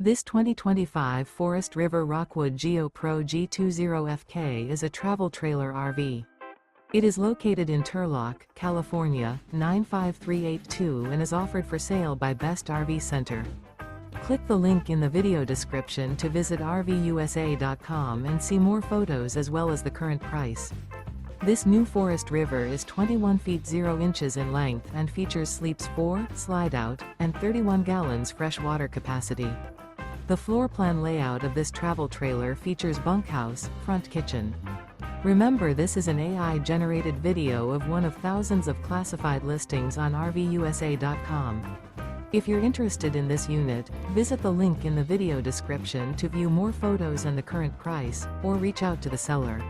This 2025 Forest River Rockwood Geo Pro G20FK is a travel trailer RV. It is located in Turlock, California, 95382 and is offered for sale by Best RV Center. Click the link in the video description to visit RVUSA.com and see more photos as well as the current price. This new Forest River is 21 feet 0 inches in length and features sleeps 4, slide-out, and 31 gallons fresh water capacity. The floor plan layout of this travel trailer features bunkhouse, front kitchen. Remember, this is an AI-generated video of one of thousands of classified listings on RVUSA.com. If you're interested in this unit, visit the link in the video description to view more photos and the current price, or reach out to the seller.